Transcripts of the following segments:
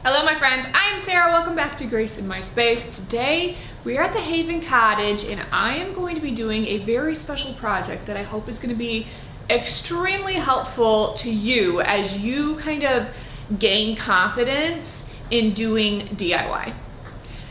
Hello my friends, I'm Sarah. Welcome back to Grace in My Space. Today we are at the Haven Cottage and I am going to be doing a very special project that I hope is going to be extremely helpful to you as you kind of gain confidence in doing DIY.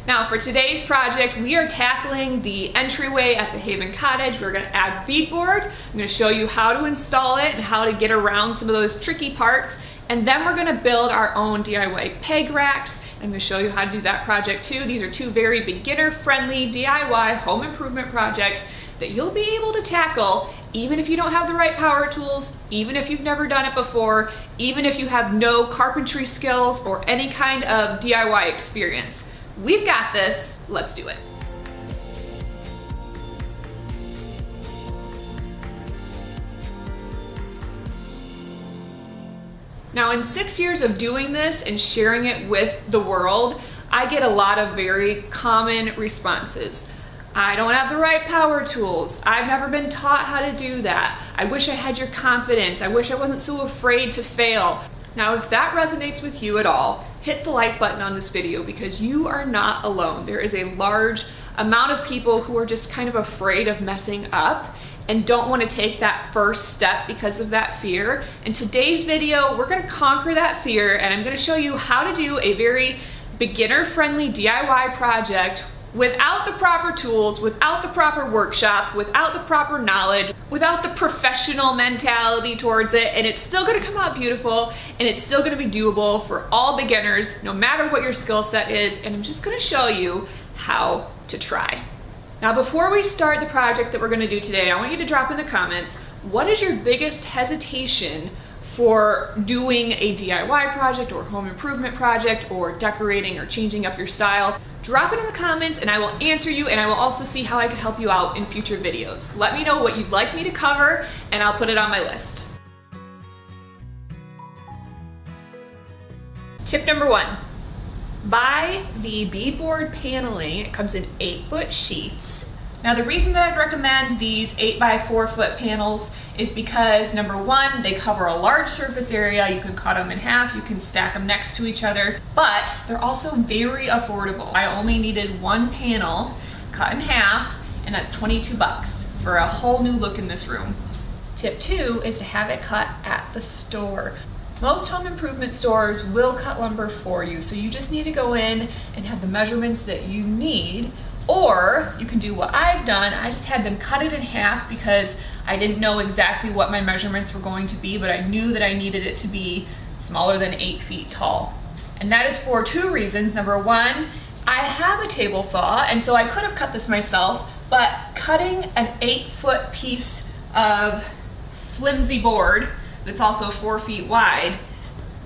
Now for today's project, we are tackling the entryway at the Haven Cottage. We're going to add beadboard. I'm going to show you how to install it and how to get around some of those tricky parts. And then we're going to build our own DIY peg racks. I'm going to show you how to do that project too. These are two very beginner-friendly DIY home improvement projects that you'll be able to tackle even if you don't have the right power tools, even if you've never done it before, even if you have no carpentry skills or any kind of DIY experience. We've got this. Let's do it. Now in 6 years of doing this and sharing it with the world, I get a lot of very common responses. I don't have the right power tools. I've never been taught how to do that. I wish I had your confidence. I wish I wasn't so afraid to fail. Now if that resonates with you at all, hit the like button on this video because you are not alone. There is a large amount of people who are just kind of afraid of messing up and don't want to take that first step because of that fear. In today's video, we're going to conquer that fear and I'm going to show you how to do a very beginner-friendly DIY project without the proper tools, without the proper workshop, without the proper knowledge, without the professional mentality towards it, and it's still going to come out beautiful and it's still going to be doable for all beginners, no matter what your skill set is, and I'm just going to show you how to try. Now before we start the project that we're going to do today, I want you to drop in the comments, what is your biggest hesitation for doing a DIY project or home improvement project or decorating or changing up your style? Drop it in the comments and I will answer you, and I will also see how I can help you out in future videos. Let me know what you'd like me to cover and I'll put it on my list. Tip number 1. Buy the beadboard paneling. It comes in 8-foot sheets. Now the reason that I'd recommend these 8 by 4 foot panels is because number 1, they cover a large surface area. You can cut them in half, you can stack them next to each other, but they're also very affordable. I only needed one panel cut in half, and that's 22 bucks for a whole new look in this room. Tip 2 is to have it cut at the store. Most home improvement stores will cut lumber for you, so you just need to go in and have the measurements that you need, or you can do what I've done. I just had them cut it in half because I didn't know exactly what my measurements were going to be, but I knew that I needed it to be smaller than 8 feet tall. And that is for 2 reasons. Number 1, I have a table saw, and so I could have cut this myself, but cutting an 8-foot piece of flimsy board that's also 4 feet wide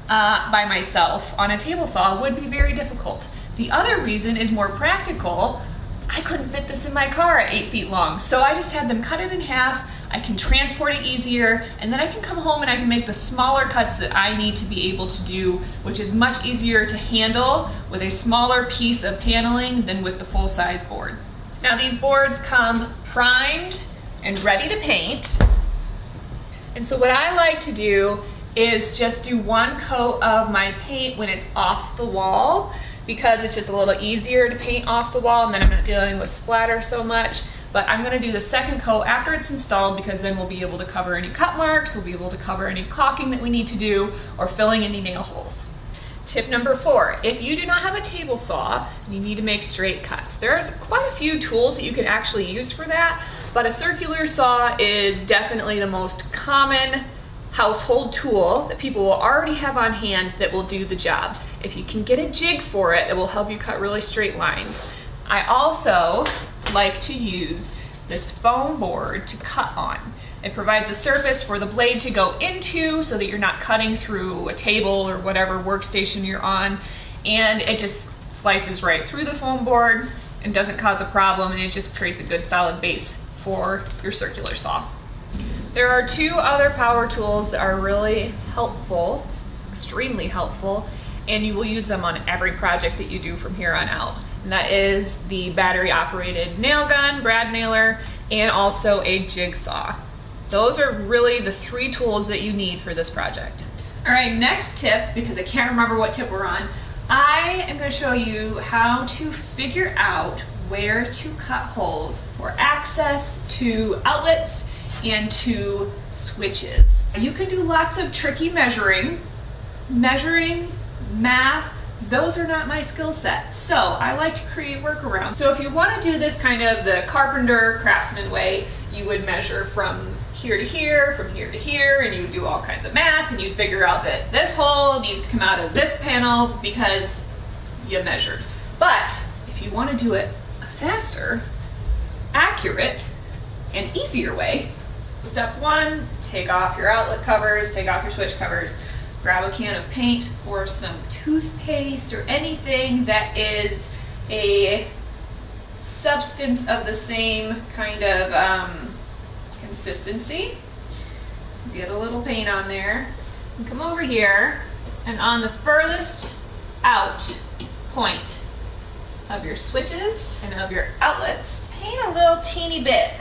by myself on a table saw would be very difficult. The other reason is more practical. I couldn't fit this in my car at 8 feet long, so I just had them cut it in half. I can transport it easier, and then I can come home and I can make the smaller cuts that I need to be able to do, which is much easier to handle with a smaller piece of paneling than with the full-size board. Now these boards come primed and ready to paint. And so what I like to do is just do one coat of my paint when it's off the wall, because it's just a little easier to paint off the wall and then I'm not dealing with splatter so much. But I'm gonna do the second coat after it's installed because then we'll be able to cover any cut marks, we'll be able to cover any caulking that we need to do, or filling any nail holes. Tip number 4, if you do not have a table saw and you need to make straight cuts, there's quite a few tools that you can actually use for that, but a circular saw is definitely the most common household tool that people will already have on hand that will do the job. If you can get a jig for it, it will help you cut really straight lines. I also like to use this foam board to cut on. It provides a surface for the blade to go into so that you're not cutting through a table or whatever workstation you're on, and it just slices right through the foam board and doesn't cause a problem, and it just creates a good solid base for your circular saw. There are 2 other power tools that are really helpful, extremely helpful, and you will use them on every project that you do from here on out. And that is the battery operated nail gun, brad nailer, and also a jigsaw. Those are really the 3 tools that you need for this project. All right, next tip, because I can't remember what tip we're on. I am going to show you how to figure out where to cut holes for access to outlets and to switches. You can do lots of tricky measuring, math. Those are not my skill set, so I like to create workarounds. So if you want to do this kind of the carpenter craftsman way, you would measure from here to here, from here to here, and you would do all kinds of math, and you'd figure out that this hole needs to come out of this panel because you measured. But if you want to do it a faster, accurate, and easier way, step one, take off your outlet covers, take off your switch covers, grab a can of paint or some toothpaste or anything that is a substance of the same kind of consistency. Get a little paint on there and come over here, and on the furthest out point of your switches and of your outlets, paint a little teeny bit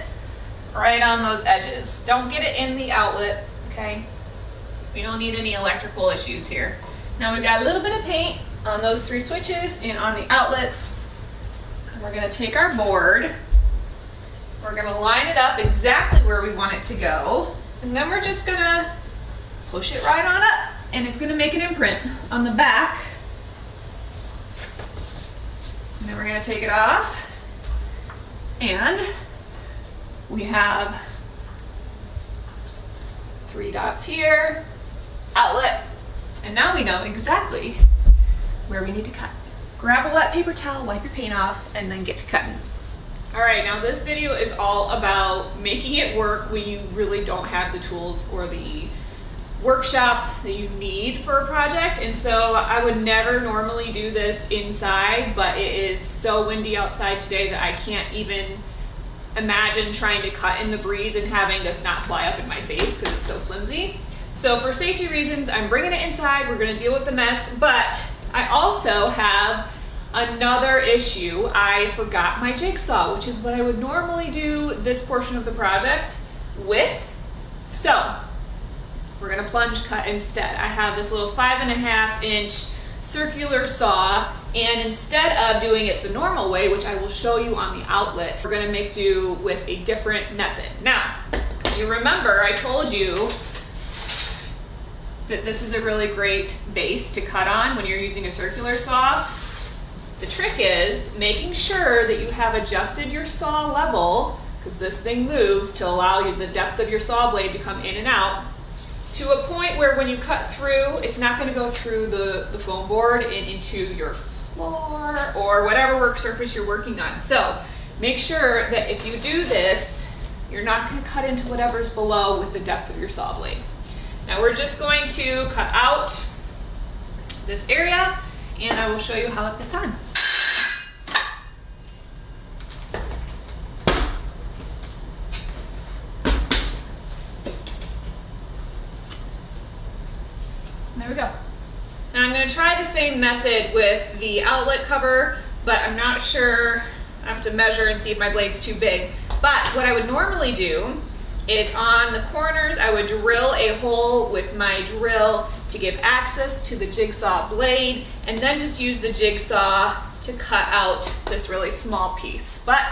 right on those edges. Don't get it in the outlet, okay? We don't need any electrical issues here. Now we've got a little bit of paint on those 3 switches and on the outlets. And we're gonna take our board, we're gonna line it up exactly where we want it to go, and then we're just gonna push it right on up, and it's gonna make an imprint on the back. And then we're gonna take it off, and we have 3 dots here, outlet, and now we know exactly where we need to cut. Grab a wet paper towel, wipe your paint off, and then get to cutting. All right, now this video is all about making it work when you really don't have the tools or the workshop that you need for a project. And so I would never normally do this inside, but it is so windy outside today that I can't even imagine trying to cut in the breeze and having this not fly up in my face because it's so flimsy. So for safety reasons, I'm bringing it inside. We're gonna deal with the mess, but I also have another issue. I forgot my jigsaw, which is what I would normally do this portion of the project with. So we're gonna plunge cut instead. I have this little 5.5-inch circular saw, and instead of doing it the normal way, which I will show you on the outlet, we're gonna make do with a different method. Now, you remember I told you that this is a really great base to cut on when you're using a circular saw. The trick is making sure that you have adjusted your saw level, because this thing moves, to allow you the depth of your saw blade to come in and out, to a point where when you cut through, it's not going to go through the foam board and into your floor or whatever work surface you're working on. So make sure that if you do this, you're not going to cut into whatever's below with the depth of your saw blade. Now we're just going to cut out this area, and I will show you how it fits on. There we go. Now I'm going to try the same method with the outlet cover, but I'm not sure. I have to measure and see if my blade's too big. But what I would normally do is on the corners, I would drill a hole with my drill to give access to the jigsaw blade, and then just use the jigsaw to cut out this really small piece. But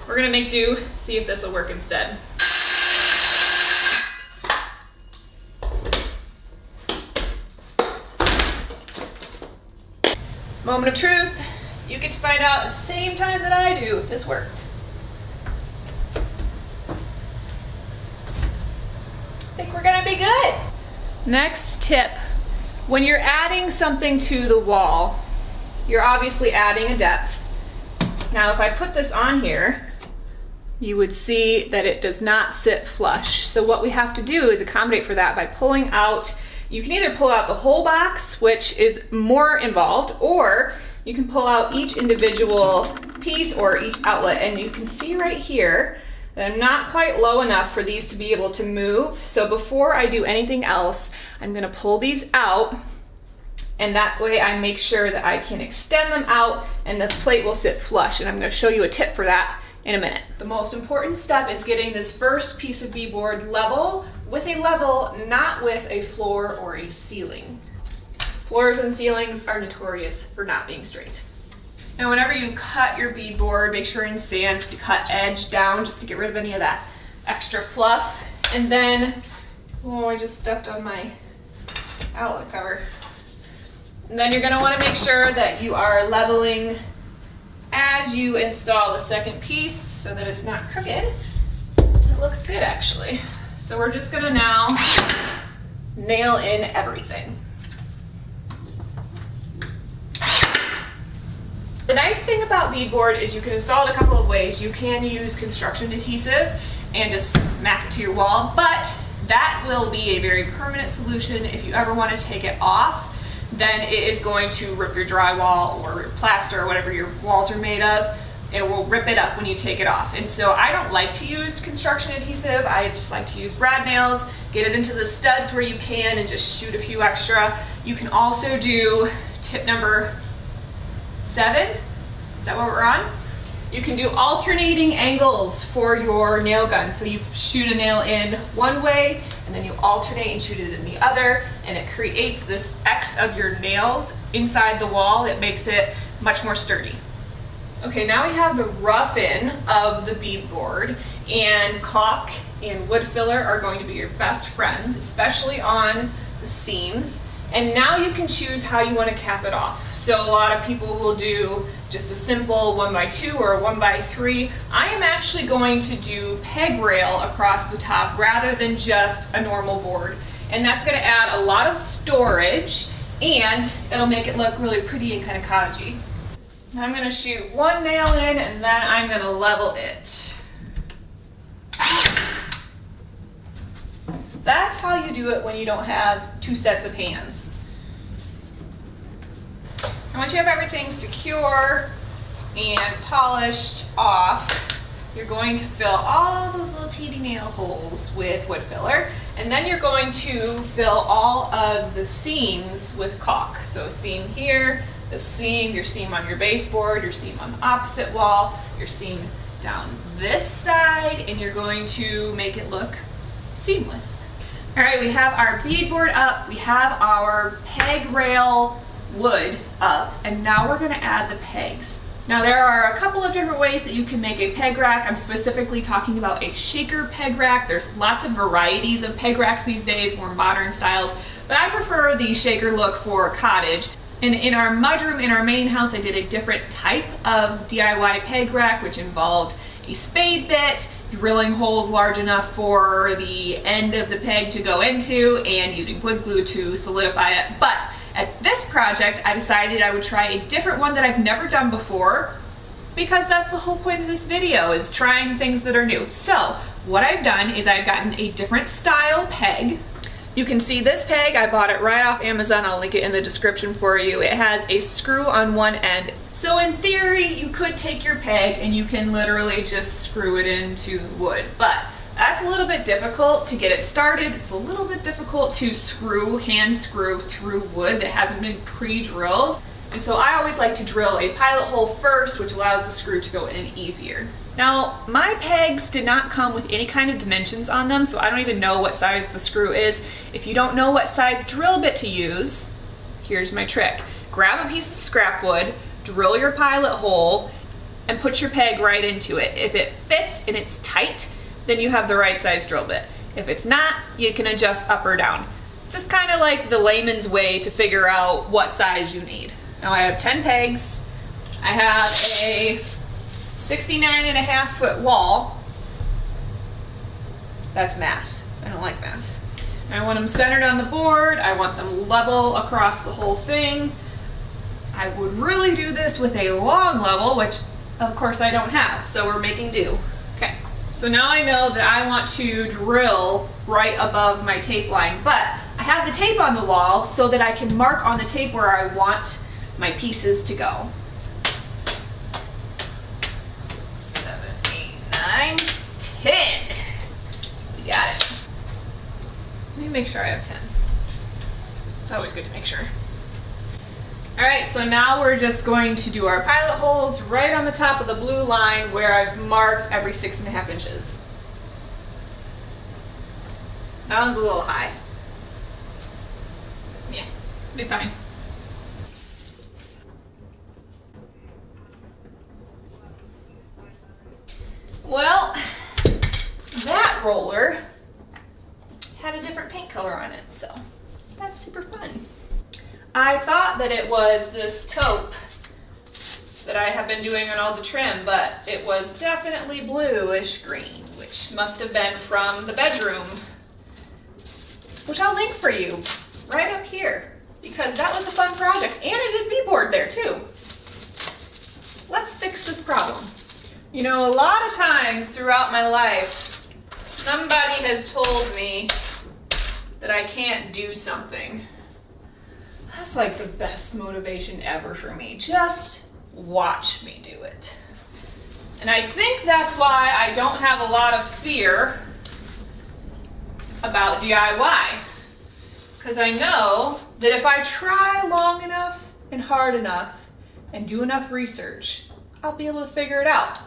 we're gonna make do, see if this will work instead. Moment of truth, you get to find out at the same time that I do if this worked. I think we're gonna be good. Next tip, when you're adding something to the wall, you're obviously adding a depth. Now if I put this on here, you would see that it does not sit flush. So what we have to do is accommodate for that by pulling out. You can either pull out the whole box, which is more involved, or you can pull out each individual piece or each outlet, and you can see right here that I'm not quite low enough for these to be able to move. So before I do anything else, I'm gonna pull these out, and that way I make sure that I can extend them out and the plate will sit flush, and I'm gonna show you a tip for that in a minute. The most important step is getting this first piece of beadboard level with a level, not with a floor or a ceiling. Floors and ceilings are notorious for not being straight. Now whenever you cut your beadboard, make sure in sand you cut edge down just to get rid of any of that extra fluff. And then, oh, I just stepped on my outlet cover. And then you're gonna wanna make sure that you are leveling as you install the second piece so that it's not crooked. It looks good actually. So we're just gonna now nail in everything. The nice thing about beadboard is you can install it a couple of ways. You can use construction adhesive and just smack it to your wall, but that will be a very permanent solution. If you ever want to take it off, then it is going to rip your drywall or your plaster or whatever your walls are made of. It will rip it up when you take it off. And so I don't like to use construction adhesive. I just like to use brad nails, get it into the studs where you can and just shoot a few extra. You can also do tip number 7, is that what we're on? You can do alternating angles for your nail gun. So you shoot a nail in one way and then you alternate and shoot it in the other, and it creates this X of your nails inside the wall. It makes it much more sturdy. Okay, now we have the rough-in of the beadboard, and caulk and wood filler are going to be your best friends, especially on the seams. And now you can choose how you want to cap it off. So a lot of people will do just a simple 1x2 or a 1x3. I am actually going to do peg rail across the top rather than just a normal board. And that's going to add a lot of storage and it'll make it look really pretty and kind of cottagey. Now I'm going to shoot one nail in and then I'm going to level it. That's how you do it when you don't have 2 sets of hands. And once you have everything secure and polished off, you're going to fill all those little teeny nail holes with wood filler, and then you're going to fill all of the seams with caulk. So a seam here, the seam, your seam on your baseboard, your seam on the opposite wall, your seam down this side, and you're going to make it look seamless. All right, we have our beadboard up, we have our peg rail wood up, and now we're gonna add the pegs. Now there are a couple of different ways that you can make a peg rack. I'm specifically talking about a shaker peg rack. There's lots of varieties of peg racks these days, more modern styles, but I prefer the shaker look for cottage. And in our mudroom, in our main house, I did a different type of DIY peg rack, which involved a spade bit, drilling holes large enough for the end of the peg to go into, and using wood glue to solidify it. But at this project, I decided I would try a different one that I've never done before, because that's the whole point of this video, is trying things that are new. So what I've done is I've gotten a different style peg. You can see this peg, I bought it right off Amazon. I'll link it in the description for you. It has a screw on one end. So in theory, you could take your peg and you can literally just screw it into wood, but that's a little bit difficult to get it started. It's a little bit difficult to hand screw through wood that hasn't been pre-drilled. And so I always like to drill a pilot hole first, which allows the screw to go in easier. Now, my pegs did not come with any kind of dimensions on them, so I don't even know what size the screw is. If you don't know what size drill bit to use, here's my trick. Grab a piece of scrap wood, drill your pilot hole, and put your peg right into it. If it fits and it's tight, then you have the right size drill bit. If it's not, you can adjust up or down. It's just kind of like the layman's way to figure out what size you need. Now I have 10 pegs. I have a 69.5-foot wall. That's math. I don't like math. I want them centered on the board. I want them level across the whole thing. I would really do this with a long level, which of course I don't have, so we're making do. Okay, so now I know that I want to drill right above my tape line, but I have the tape on the wall so that I can mark on the tape where I want my pieces to go. 6, 7, 8, 9, 10. We got it. Let me make sure I have 10. It's always good to make sure. All right, so now we're just going to do our pilot holes right on the top of the blue line where I've marked every 6.5 inches. That one's a little high. Yeah, be fine. Well, that roller had a different paint color on it, so that's super fun. I thought that it was this taupe that I have been doing on all the trim, but it was definitely bluish green, which must have been from the bedroom, which I'll link for you right up here, because that was a fun project, and I did beadboard there too. Let's fix this problem. You know, a lot of times throughout my life, somebody has told me that I can't do something. That's like the best motivation ever for me. Just watch me do it. And I think that's why I don't have a lot of fear about DIY. Because I know that if I try long enough and hard enough and do enough research, I'll be able to figure it out.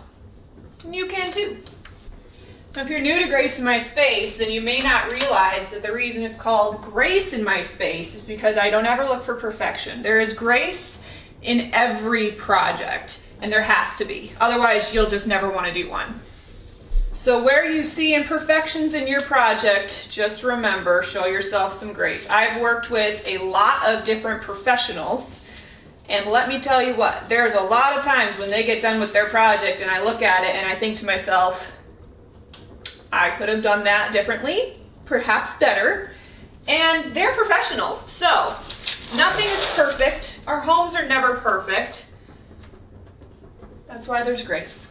And you can too. Now, if you're new to Grace in My Space, then you may not realize that the reason it's called Grace in My Space is because I don't ever look for perfection. There is grace in every project, and there has to be. Otherwise, you'll just never want to do one. So where you see imperfections in your project, just remember, show yourself some grace. I've worked with a lot of different professionals, and let me tell you what, there's a lot of times when they get done with their project and I look at it and I think to myself, I could have done that differently, perhaps better, and they're professionals, so nothing is perfect. Our homes are never perfect. That's why there's grace.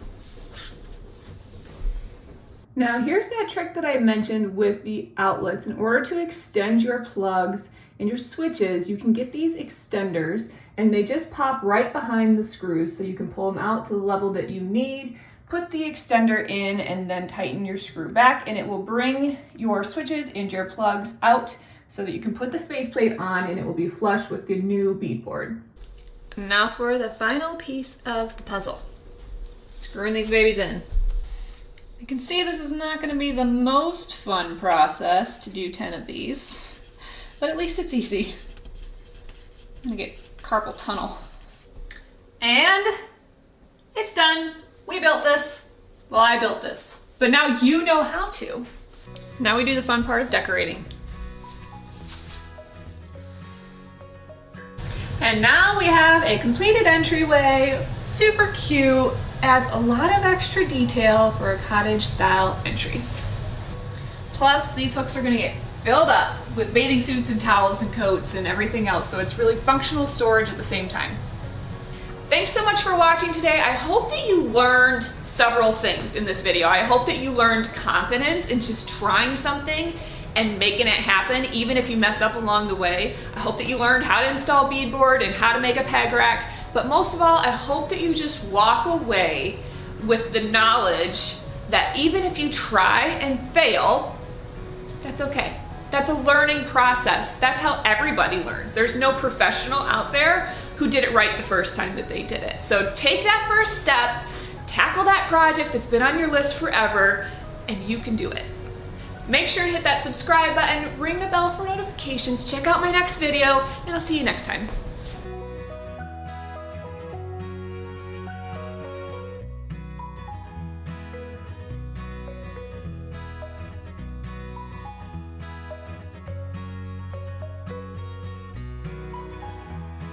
Now here's that trick that I mentioned with the outlets. In order to extend your plugs and your switches, you can get these extenders and they just pop right behind the screws, so you can pull them out to the level that you need, put the extender in, and then tighten your screw back, and it will bring your switches and your plugs out so that you can put the faceplate on and it will be flush with the new beadboard. Now for the final piece of the puzzle. Screwing these babies in. You can see this is not going to be the most fun process to do 10 of these, but at least it's easy. I'm gonna get carpal tunnel. And it's done. We built this. Well, I built this, but now you know how to. Now we do the fun part of decorating. And now we have a completed entryway, super cute, adds a lot of extra detail for a cottage style entry. Plus, these hooks are gonna get filled up with bathing suits and towels and coats and everything else, so it's really functional storage at the same time. Thanks so much for watching today. I hope that you learned several things in this video. I hope that you learned confidence in just trying something and making it happen, even if you mess up along the way. I hope that you learned how to install beadboard and how to make a peg rack. But most of all, I hope that you just walk away with the knowledge that even if you try and fail, that's okay. That's a learning process. That's how everybody learns. There's no professional out there who did it right the first time that they did it. So take that first step, tackle that project that's been on your list forever, and you can do it. Make sure to hit that subscribe button, ring the bell for notifications, check out my next video, and I'll see you next time.